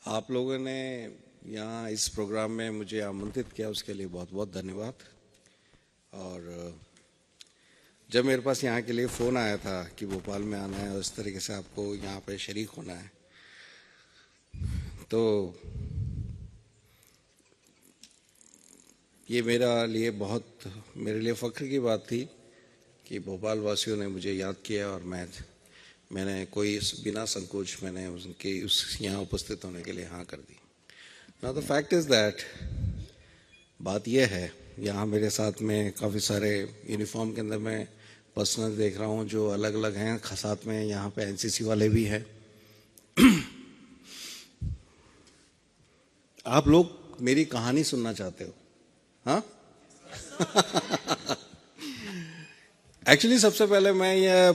आप लोगों ने यहाँ इस प्रोग्राम में मुझे आमंत्रित किया, उसके लिए बहुत बहुत धन्यवाद। और जब मेरे पास यहाँ के लिए फ़ोन आया था कि भोपाल में आना है और इस तरीके से आपको यहाँ पे शरीक होना है, तो ये मेरे लिए फ़ख्र की बात थी कि भोपाल वासियों ने मुझे याद किया और मैंने कोई बिना संकोच मैंने उनके उस यहाँ उपस्थित होने के लिए हाँ कर दी। Now the fact is that, बात यह है, यहाँ मेरे साथ में काफ़ी सारे यूनिफॉर्म के अंदर मैं पर्सनल देख रहा हूँ जो अलग अलग हैं, साथ में यहाँ पे एनसीसी वाले भी हैं। आप लोग मेरी कहानी सुनना चाहते हो? हाँ। एक्चुअली सबसे पहले मैं ये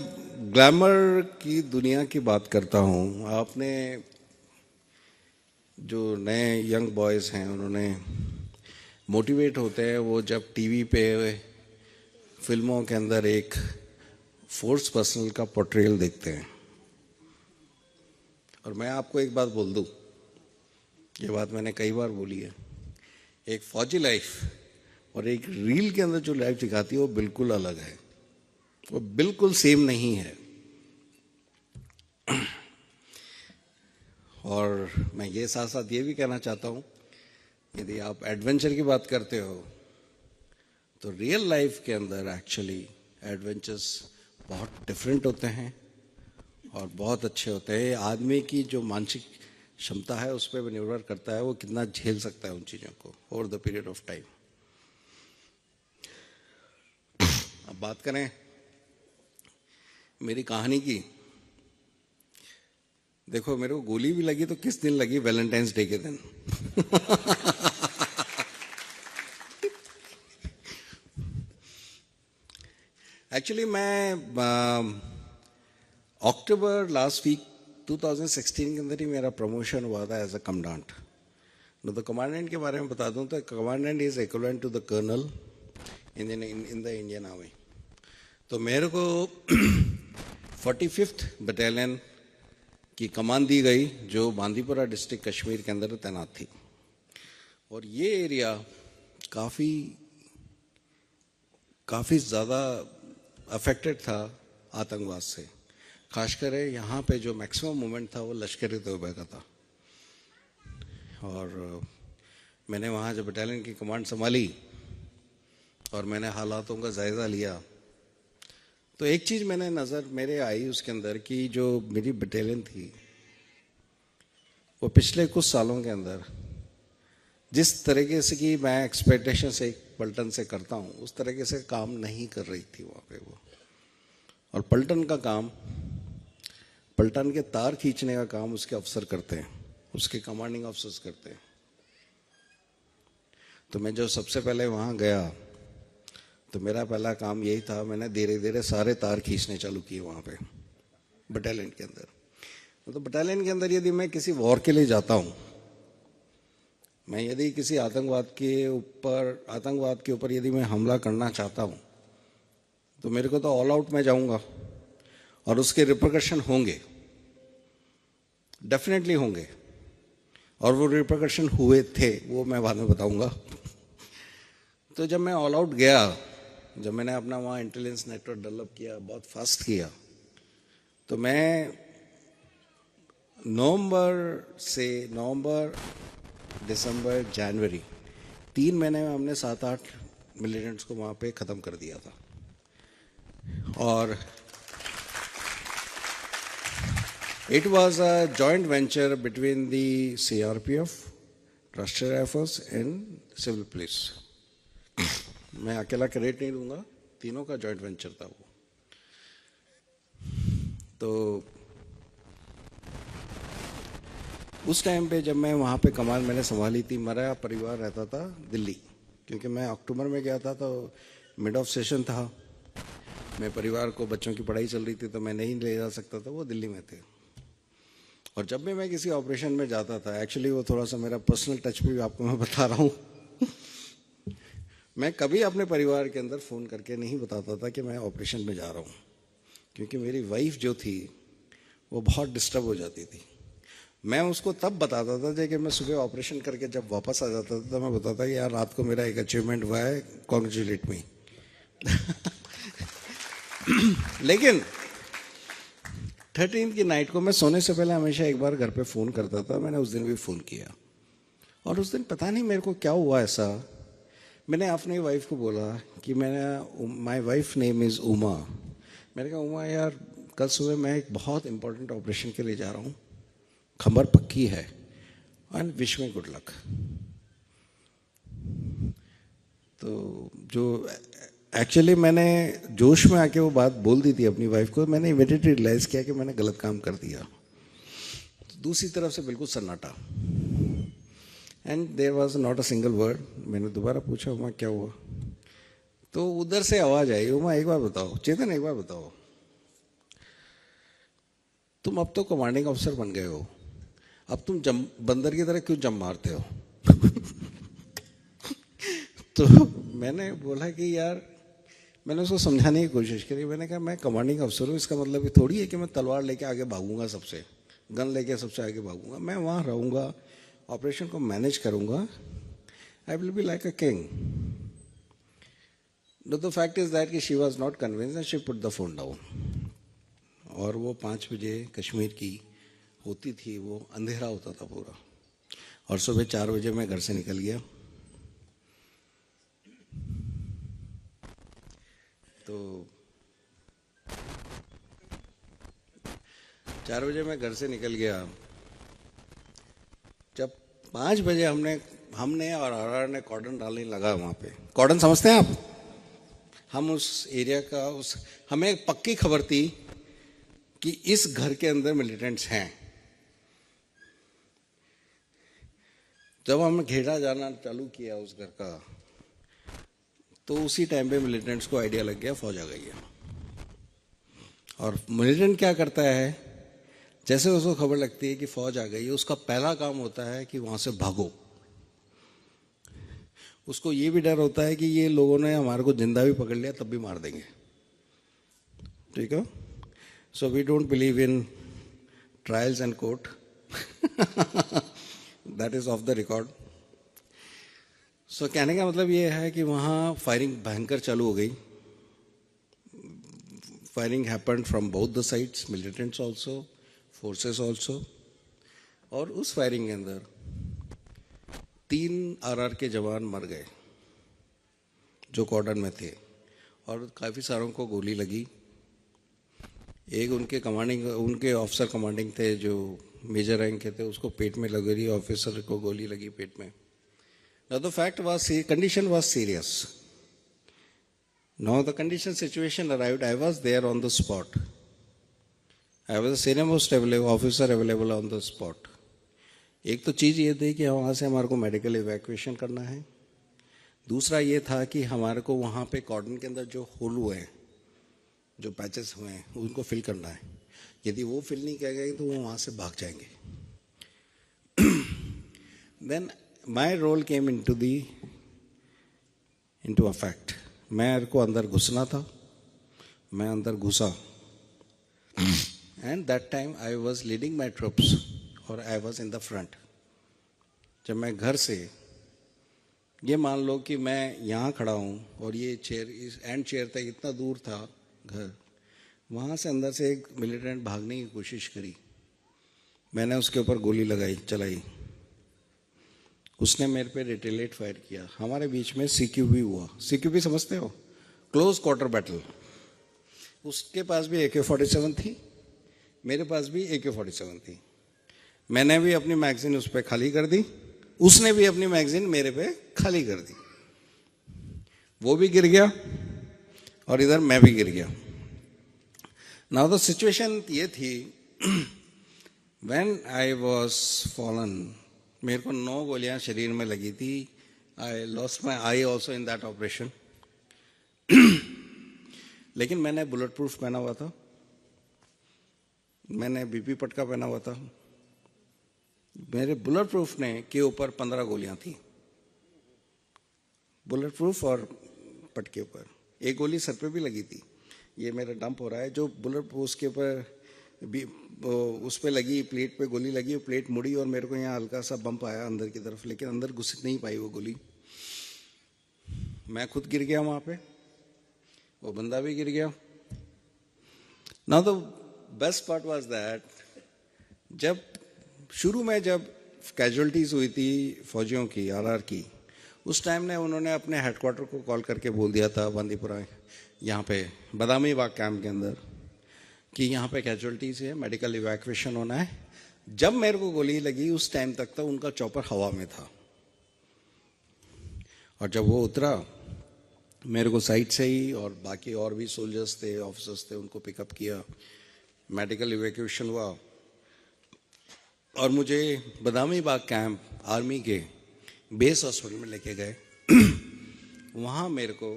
ग्लैमर की दुनिया की बात करता हूँ। आपने जो नए यंग बॉयज़ हैं उन्होंने मोटिवेट होते हैं वो जब टीवी पे फिल्मों के अंदर एक फोर्स पर्सनल का पोर्ट्रेयल देखते हैं। और मैं आपको एक बात बोल दूं, ये बात मैंने कई बार बोली है, एक फौजी लाइफ और एक रील के अंदर जो लाइफ दिखाती है वो बिल्कुल अलग है, वो बिल्कुल सेम नहीं है। और मैं ये साथ साथ ये भी कहना चाहता हूँ, यदि आप एडवेंचर की बात करते हो तो रियल लाइफ के अंदर एक्चुअली एडवेंचर्स बहुत डिफरेंट होते हैं और बहुत अच्छे होते हैं। आदमी की जो मानसिक क्षमता है उस पर निर्भर करता है वो कितना झेल सकता है उन चीज़ों को over the period of time. अब बात करें मेरी कहानी की। देखो, मेरे को गोली भी लगी तो किस दिन लगी? वैलेंटाइंस डे के दिन। एक्चुअली मैं अक्टूबर लास्ट वीक 2016 के अंदर ही मेरा प्रमोशन हुआ था एज अ कमांडेंट। तो कमांडेंट के बारे में बता दूं तो commandant is equivalent to the colonel in the Indian army. तो मेरे को 45th बटालियन की कमान दी गई जो बांदीपुरा डिस्ट्रिक्ट कश्मीर के अंदर तैनात थी। और ये एरिया काफ़ी ज़्यादा अफेक्टेड था आतंकवाद से। खासकर यहाँ पे जो मैक्सिमम मूवमेंट था वो लश्कर तोयबा का था। और मैंने वहाँ जब बटालियन की कमांड संभाली और मैंने हालातों का जायज़ा लिया तो एक चीज़ मेरे आई उसके अंदर कि जो मेरी बटालियन थी वो पिछले कुछ सालों के अंदर जिस तरीके से कि मैं एक्सपेक्टेशन से एक पलटन से करता हूँ उस तरीके से काम नहीं कर रही थी वहाँ पे वो। और पलटन का काम, पलटन के तार खींचने का काम उसके अफसर करते हैं, उसके कमांडिंग अफसर्स करते हैं। तो मैं जो सबसे पहले वहाँ गया तो मेरा पहला काम यही था, मैंने धीरे धीरे सारे तार खींचने चालू किए वहाँ पे बटालियन के अंदर। तो बटालियन के अंदर यदि मैं किसी वॉर के लिए जाता हूँ, मैं यदि किसी आतंकवाद के ऊपर यदि मैं हमला करना चाहता हूँ तो मेरे को तो ऑल आउट में जाऊँगा और उसके रिपरकशन होंगे, डेफिनेटली होंगे। और वो रिपरकशन हुए थे, वो मैं बाद में बताऊँगा। तो जब मैं ऑल आउट गया, जब मैंने अपना वहाँ इंटेलिजेंस नेटवर्क डेवलप किया, बहुत फास्ट किया, तो मैं नवंबर, दिसंबर, जनवरी 3 महीने में हमने 7-8 मिलिटेंट्स को वहाँ पे ख़त्म कर दिया था। और it was a joint venture between the CRPF, राष्ट्रीय राइफल्स एंड सिविल पुलिस। मैं अकेला क्रेडिट नहीं दूंगा, तीनों का जॉइंट वेंचर था वो। तो उस टाइम पे जब मैं वहाँ पे कमान मैंने संभाली थी, मेरा परिवार रहता था दिल्ली, क्योंकि मैं अक्टूबर में गया था तो मिड ऑफ सेशन था। मैं परिवार को, बच्चों की पढ़ाई चल रही थी तो मैं नहीं ले जा सकता था, वो दिल्ली में थे। और जब भी मैं किसी ऑपरेशन में जाता था, एक्चुअली वो थोड़ा सा मेरा पर्सनल टच भी आपको मैं बता रहा हूँ मैं कभी अपने परिवार के अंदर फ़ोन करके नहीं बताता था कि मैं ऑपरेशन में जा रहा हूँ, क्योंकि मेरी वाइफ जो थी वो बहुत डिस्टर्ब हो जाती थी। मैं उसको तब बताता था कि मैं सुबह ऑपरेशन करके जब वापस आ जाता था तो मैं बताता कि यार रात को मेरा एक अचीवमेंट हुआ है, कॉन्ग्रेचुलेट मी। लेकिन 13 की नाइट को मैं सोने से पहले हमेशा एक बार घर पे फ़ोन करता था। मैंने उस दिन भी फ़ोन किया और उस दिन पता नहीं मेरे को क्या हुआ ऐसा, मैंने अपनी वाइफ को बोला कि my wife name is Uma. मैंने कहा उमा यार कल सुबह मैं एक बहुत इंपॉर्टेंट ऑपरेशन के लिए जा रहा हूँ, खबर पक्की है एंड विश में गुड लक। तो जो एक्चुअली मैंने जोश में आके वो बात बोल दी थी अपनी वाइफ को, मैंने इमीडिएटली रियलाइज किया कि मैंने गलत काम कर दिया। तो दूसरी तरफ से बिल्कुल सन्नाटा and there was not a single word. मैंने दोबारा पूछा उमा क्या हुआ, तो उधर से आवाज आई, उमा एक बार बताओ, चेतन एक बार बताओ, तुम अब तो कमांडिंग ऑफिसर बन गए हो, अब तुम बंदर की तरह क्यों जम मारते हो? तो मैंने बोला कि यार, मैंने उसको समझाने की कोशिश करी। मैंने कहा मैं कमांडिंग अफसर हूँ, इसका मतलब ये थोड़ी है कि मैं तलवार लेके आगे भागूंगा, सबसे गन लेके सबसे आगे भागूंगा। मैं वहाँ रहूँगा, ऑपरेशन को मैनेज करूँगा, I will be like a king. The fact is that कि she was not convince and she put the phone down. और वो 5 बजे कश्मीर की होती थी, वो अंधेरा होता था पूरा, और सुबह 4 बजे मैं घर से निकल गया। तो 4 बजे मैं घर से निकल गया। जब 5 बजे हमने और आरआर ने कॉर्डन डालने लगा वहाँ पे। कॉर्डन समझते हैं आप? हम उस एरिया का हमें एक पक्की खबर थी कि इस घर के अंदर मिलिटेंट्स हैं। जब हम घेरा जाना चालू किया उस घर का, तो उसी टाइम पे मिलिटेंट्स को आइडिया लग गया फौज आ गई है। और मिलिटेंट क्या करता है, जैसे उसको खबर लगती है कि फौज आ गई है, उसका पहला काम होता है कि वहां से भागो। उसको ये भी डर होता है कि ये लोगों ने हमारे को जिंदा भी पकड़ लिया तब भी मार देंगे, ठीक है। So we don't believe in trials and court, that is off the record. So कहने का मतलब ये है कि वहाँ फायरिंग भयंकर चालू हो गई। Firing happened from both the sides, militants also, forces also. और उस फायरिंग के अंदर 3 आरआर के जवान मर गए जो कॉर्डन में थे, और काफ़ी सारों को गोली लगी। एक उनके ऑफिसर कमांडिंग थे जो मेजर रैंक के थे, उसको पेट में लग रही, ऑफिसर को गोली लगी पेट में। Now the fact was, condition was serious. Now the condition situation arrived, I was there on the spot. I was the senior most officer available on the spot. एक तो चीज़ ये थी कि वहाँ से हमारे को मेडिकल इवैक्यूएशन करना है। दूसरा ये था कि हमारे को वहाँ पे कॉर्डन के अंदर जो होल हुए हैं, जो पैचेस हुए हैं, उनको फिल करना है। यदि वो फिल नहीं किया गया तो वो वहाँ से भाग जाएंगे। Then my role came into effect. मेरे को अंदर घुसना था, मैं अंदर घुसा, and that time I was leading my troops और I was in the front. जब मैं घर से, ये मान लो कि मैं यहाँ खड़ा हूँ और ये चेयर, इस एंड चेयर तक इतना दूर था घर, वहाँ से अंदर से एक मिलिटेंट भागने की कोशिश करी, मैंने उसके ऊपर गोली चलाई, उसने मेरे पे रिटेलिएट फायर किया। हमारे बीच में सीक्यूबी हुआ। सीक्यूबी समझते हो? Close quarter battle. उसके पास भी AK-47 थी, मेरे पास भी AK-47 थी। मैंने भी अपनी मैगजीन उस पर खाली कर दी, उसने भी अपनी मैगजीन मेरे पे खाली कर दी। वो भी गिर गया और इधर मैं भी गिर गया। नाउ द सिचुएशन ये थी, व्हेन आई वाज फॉलन, मेरे को 9 गोलियां शरीर में लगी थी। I lost my I also in that operation. लेकिन मैंने बुलेट प्रूफ पहना हुआ था, मैंने BP पटका पहना हुआ था। मेरे बुलेट प्रूफ ने के ऊपर 15 गोलियां थी, बुलेट प्रूफ और पट के ऊपर। एक गोली सर पे भी लगी थी। ये मेरा डंप हो रहा है, जो बुलेट प्रूफ के ऊपर उस पे लगी, प्लेट पे गोली लगी, प्लेट मुड़ी और मेरे को यहाँ हल्का सा बम्प आया अंदर की तरफ, लेकिन अंदर घुस नहीं पाई वो गोली। मैं खुद गिर गया वहाँ पे, वो बंदा भी गिर गया। Now the best part was that, जब शुरू में जब कैजुअलिटीज हुई थी फौजियों की, आरआर की, उस टाइम ने उन्होंने अपने हेडक्वार्टर को कॉल करके बोल दिया था बांदीपुरा, यहाँ पे बदामी बाग कैंप के अंदर, कि यहाँ पे कैजुअलिटीज है, मेडिकल इवैक्यूएशन होना है। जब मेरे को गोली लगी उस टाइम तक तो उनका चॉपर हवा में था, और जब वो उतरा मेरे को साइड से ही, और बाकी और भी सोल्जर्स थे, ऑफिसर्स थे, उनको पिकअप किया, मेडिकल इवैक्यूएशन हुआ और मुझे बदामी बाग कैंप आर्मी के बेस हॉस्पिटल में लेके गए। वहाँ मेरे को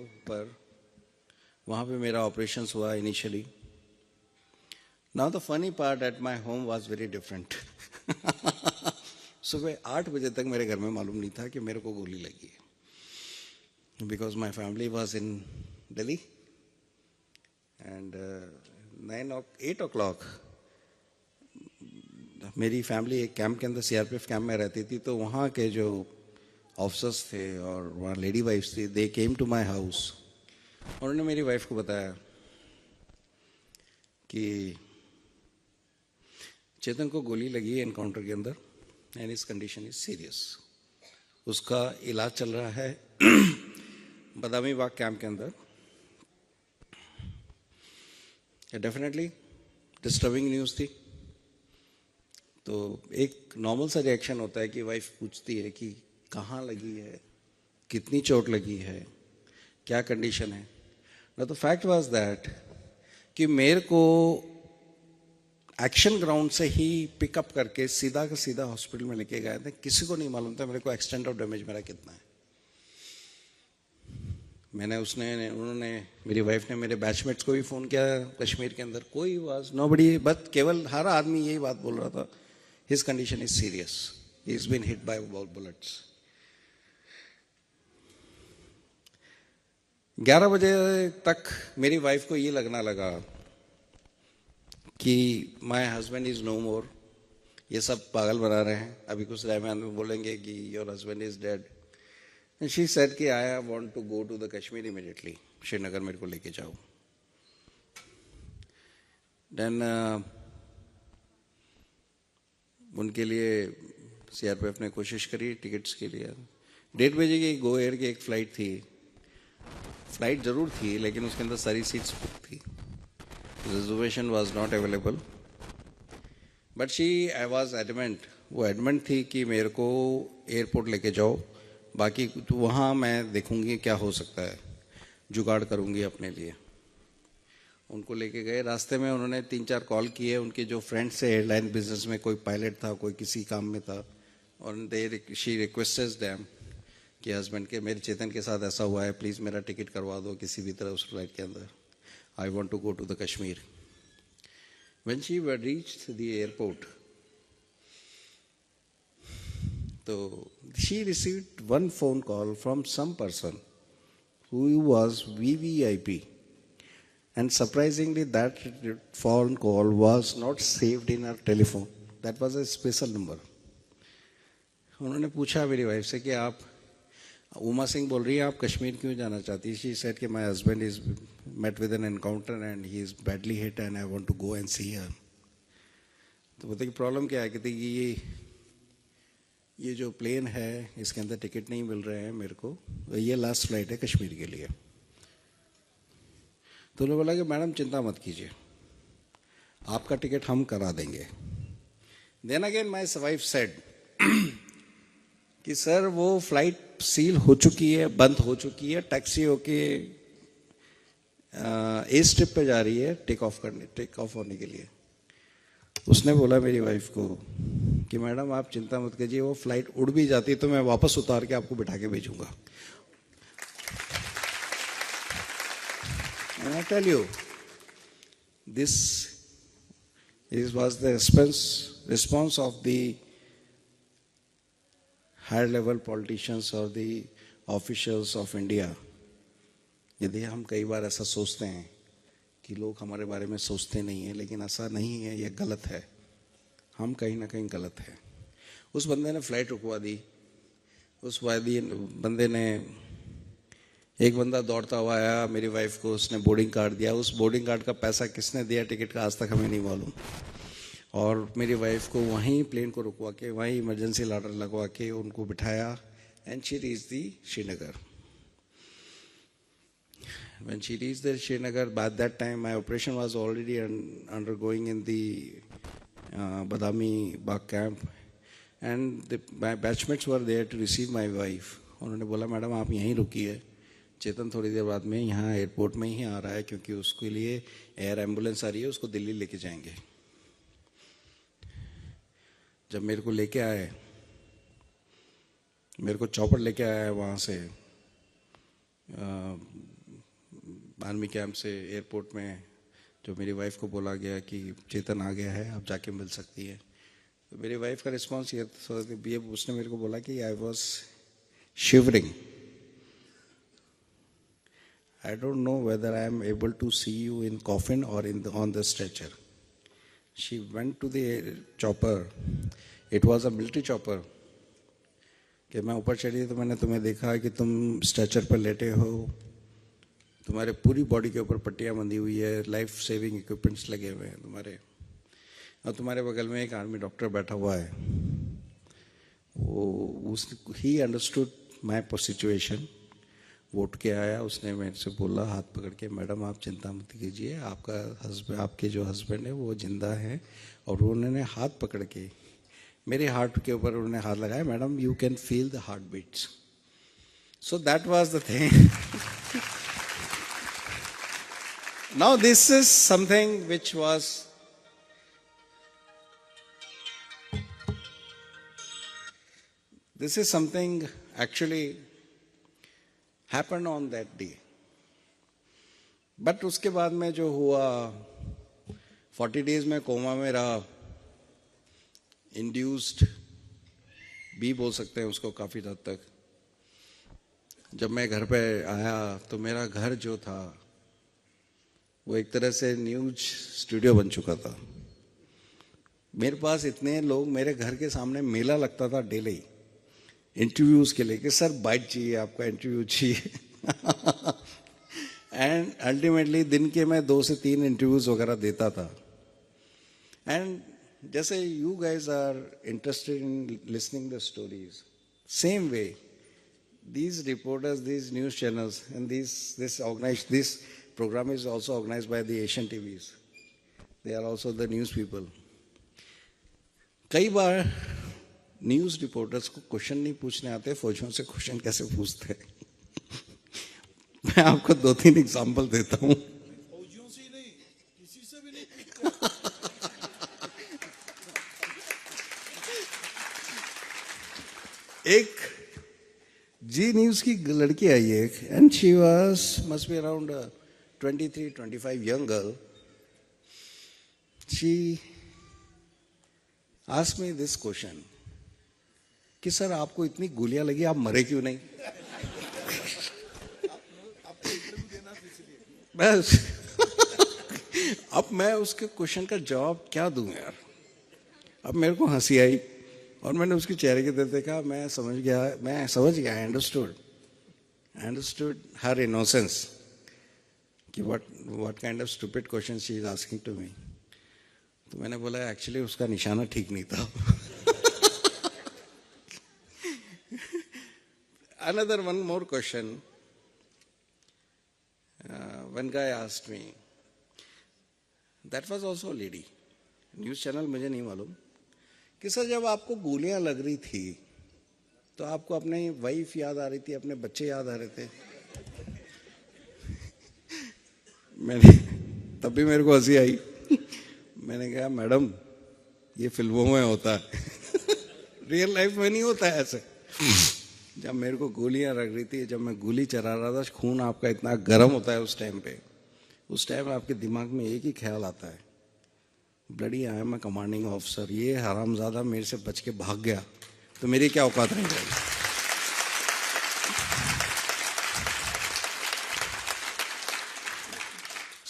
वहाँ पे मेरा ऑपरेशन हुआ initially. Now the funny part, at my home was very different. सुबह 8 बजे तक मेरे घर में मालूम नहीं था कि मेरे को गोली लगी है, because my family was in Delhi, and 8 o'clock मेरी फैमिली एक कैंप के अंदर, सीआरपीएफ कैंप में रहती थी, तो वहाँ के जो ऑफिसर्स थे और वहाँ लेडी वाइफ्स थी, दे केम टू माय हाउस। उन्होंने मेरी वाइफ को बताया कि चेतन को गोली लगी है एनकाउंटर के अंदर, एंड इस कंडीशन इज सीरियस, उसका इलाज चल रहा है बदामी बाग कैंप के अंदर। डेफिनेटली डिस्टर्बिंग न्यूज़ थी। तो एक नॉर्मल सा रिएक्शन होता है कि वाइफ पूछती है कि कहाँ लगी है, कितनी चोट लगी है, क्या कंडीशन है ना। तो फैक्ट वाज दैट कि मेरे को एक्शन ग्राउंड से ही पिकअप करके सीधा का सीधा हॉस्पिटल में लेके गए थे। किसी को नहीं मालूम था मेरे को एक्सटेंट ऑफ डैमेज मेरा कितना है। उन्होंने मेरी वाइफ ने मेरे बैचमेट्स को भी फ़ोन किया कश्मीर के अंदर, कोई वाज नोबडी, बट केवल हर आदमी यही बात बोल रहा था, his condition is serious, he is been hit by bullets. 11 बजे तक मेरी वाइफ को ये लगना लगा कि माय हस्बैंड इज नो मोर, ये सब पागल बना रहे हैं, अभी कुछ दरमियान में बोलेंगे कि your husband is dead. And she said कि I want to go to the Kashmir immediately, Srinagar मेरे को लेके जाओ। Then उनके लिए सीआरपीएफ ने कोशिश करी टिकट्स के लिए। 1:30 बजे की गो एयर की एक फ़्लाइट थी, फ्लाइट ज़रूर थी लेकिन उसके अंदर सारी सीट्स बुक थी, reservation was not available, but she I was adamant, वो एडमेंट थी कि मेरे को एयरपोर्ट लेके जाओ, बाकी तो वहाँ मैं देखूंगी क्या हो सकता है, जुगाड़ करूंगी अपने लिए। उनको लेके गए, रास्ते में उन्होंने 3-4 कॉल किए, उनके जो फ्रेंड्स थे एयरलाइन बिजनेस में, कोई पायलट था, कोई किसी काम में था, और शी रिक्वेस्टेड देम कि हस्बैंड के, मेरे चेतन के साथ ऐसा हुआ है, प्लीज़ मेरा टिकट करवा दो किसी भी तरह उस फ्लाइट के अंदर, I want to go to the Kashmir. When she reached the airport, so she received one phone call from some person who was VVIP, and surprisingly that phone call was not saved in her telephone, that was a special number। उन्होंने पूछा मेरी wife से कि आप, उमा सिंह बोल रही है, आप कश्मीर क्यों जाना चाहती है? शी सेड कि my husband is met with an encounter and he is badly hit and I want to go and see her. तो बोलते कि प्रॉब्लम क्या है? कहते कि ये जो प्लेन है इसके अंदर टिकट नहीं मिल रहे हैं मेरे को, ये लास्ट फ्लाइट है कश्मीर के लिए। तो उन्होंने बोला कि मैडम चिंता मत कीजिए, आपका टिकट हम करा देंगे। Then again my wife said कि सर वो फ्लाइट सील हो चुकी है, बंद हो चुकी है, टैक्सी होके ए स्ट्रिप पे जा रही है टेक ऑफ होने के लिए। उसने बोला मेरी वाइफ को कि मैडम आप चिंता मत कीजिए, वो फ्लाइट उड़ भी जाती तो मैं वापस उतार के आपको बिठा के भेजूंगा। And I tell you, this was the response of the higher level politicians or the officials of India। यदि हम कई बार ऐसा सोचते हैं कि लोग हमारे बारे में सोचते नहीं हैं, लेकिन ऐसा नहीं है, यह गलत है, हम कहीं ना कहीं गलत है। उस बंदे ने फ्लाइट रुकवा दी, उस बंदे ने, एक बंदा दौड़ता हुआ आया, मेरी वाइफ को उसने बोर्डिंग कार्ड दिया, उस बोर्डिंग कार्ड का पैसा किसने दिया टिकट का आज तक हमें नहीं मालूम, और मेरी वाइफ को वहीं प्लेन को रुकवा के वहीं इमरजेंसी लाडर लगवा के उनको बिठाया, and she reach the Srinagar. When she reached the Srinagar, by that time my operation was already undergoing in the Badami Bagh camp, and my batchmates were there to receive my wife. उन्होंने बोला madam आप यहीं रुकिए, चेतन थोड़ी देर बाद में यहाँ airport में ही आ रहा है, क्योंकि उसके लिए एयर एम्बुलेंस आ रही है, उसको दिल्ली लेके जाएंगे। जब मेरे को लेके आए, मेरे को चौपर लेके आया वहाँ से आर्मी कैंप से एयरपोर्ट में, जो मेरी वाइफ को बोला गया कि चेतन आ गया है, आप जाके मिल सकती है। तो मेरी वाइफ का रिस्पांस ये उसने मेरे को बोला कि I was shivering, I don't know whether I am able to see you in coffin और on the stretcher. She went to the chopper, it was a military chopper, कि मैं ऊपर चढ़ी तो मैंने तुम्हें देखा कि तुम स्ट्रेचर पर लेटे हो, तुम्हारे पूरी बॉडी के ऊपर पट्टियाँ बंधी हुई है, लाइफ सेविंग इक्विपमेंट्स लगे हुए हैं तुम्हारे, और तुम्हारे बगल में एक आर्मी डॉक्टर बैठा हुआ है। He understood my situation. वो उठ के आया, उसने मेरे से बोला हाथ पकड़ के, मैडम आप चिंता मत कीजिए, आपके जो हस्बैंड है वो जिंदा है। और उन्होंने हाथ पकड़ के मेरे हार्ट के ऊपर उन्होंने हाथ लगाया, madam you can feel the heart beats. So that was the thing. Now this is something which was actually happened on that day. But उसके बाद में जो हुआ, 40 days में कोमा में रहा, इंड्यूस्ड भी बोल सकते हैं उसको काफ़ी हद तक। जब मैं घर पे आया तो मेरा घर जो था वो एक तरह से न्यूज स्टूडियो बन चुका था। मेरे पास इतने लोग, मेरे घर के सामने मेला लगता था डेली इंटरव्यूज के लिए, कि सर बाइट चाहिए, आपका इंटरव्यू चाहिए। एंड अल्टीमेटली दिन के मैं 2 से 3 इंटरव्यूज वगैरह देता था। एंड जैसे you guys are interested in listening the stories, same way these reporters, these news channels, and this program is also organized by the Asian TVs. They are also the news people. कई बार news reporters को question नहीं पूछने आते, फौजियों से question कैसे पूछते हैं। मैं आपको 2-3 एग्जांपल देता हूँ। फौजियों से ही नहीं, किसी से भी नहीं पूछते। एक जी न्यूज की लड़की आई है, and she was must be around 23-25 young girl. She asked me this question कि सर आपको इतनी गोलियां लगी, आप मरे क्यों नहीं? बस अब मैं उसके क्वेश्चन का जवाब क्या दूं यार। अब मेरे को हंसी आई और मैंने उसके चेहरे के तरफ देखा, मैं समझ गया, आई अंडरस्टूड हर इनोसेंस कि what kind of stupid questions she is asking to me. तो मैंने बोला एक्चुअली उसका निशाना ठीक नहीं था। Another one more question. One guy asked me, that was also a lady, news channel मुझे नहीं मालूम, कि सर जब आपको गोलियां लग रही थी तो आपको अपनी वाइफ याद आ रही थी, अपने बच्चे याद आ रहे थे? मैंने तब भी मेरे को हंसी आई। मैंने कहा मैडम ये फिल्मों में होता है, रियल लाइफ में नहीं होता है ऐसे। जब मेरे को गोलियां लग रही थी, जब मैं गोली चला रहा था, खून आपका इतना गर्म होता है उस टाइम पे, उस टाइम आपके दिमाग में एक ही ख्याल आता है, bloody I am a commanding officer, ये हरामजादा मेरे से बच के भाग गया तो मेरी क्या औकात रह जाएगी।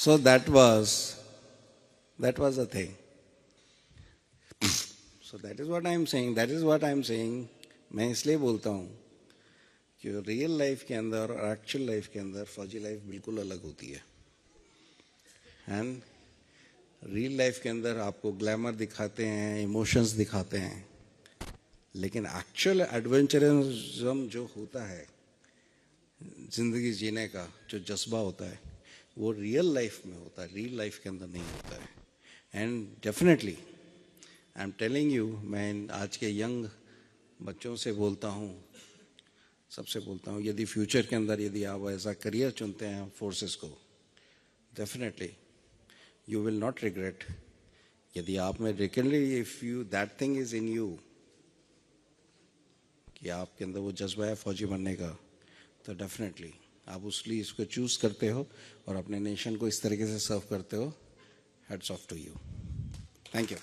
So that was the thing. So that is what I am saying. That is what I am saying. मैं इसलिए बोलता हूँ कि रियल लाइफ के अंदर और एक्चुअल लाइफ के अंदर फौजी लाइफ बिल्कुल अलग होती है. एंड रियल लाइफ के अंदर आपको ग्लैमर दिखाते हैं, इमोशंस दिखाते हैं, लेकिन एक्चुअल एडवेंचरिज्म जो होता है, जिंदगी जीने का जो जज्बा होता है, वो रियल लाइफ में होता है, रियल लाइफ के अंदर नहीं होता है. And definitely I am telling you, मैं आज के यंग बच्चों से बोलता हूँ, सबसे बोलता हूँ, यदि फ्यूचर के अंदर यदि आप ऐसा करियर चुनते हैं फोर्सेस को, definitely you will not regret. यदि आप में रिकनली if you that thing is in you, कि आपके अंदर वो जज्बा है फौजी बनने का, तो डेफिनेटली आप उसलिए इसको चूज करते हो और अपने नेशन को इस तरीके से सर्व करते हो. Heads off to you. Thank you.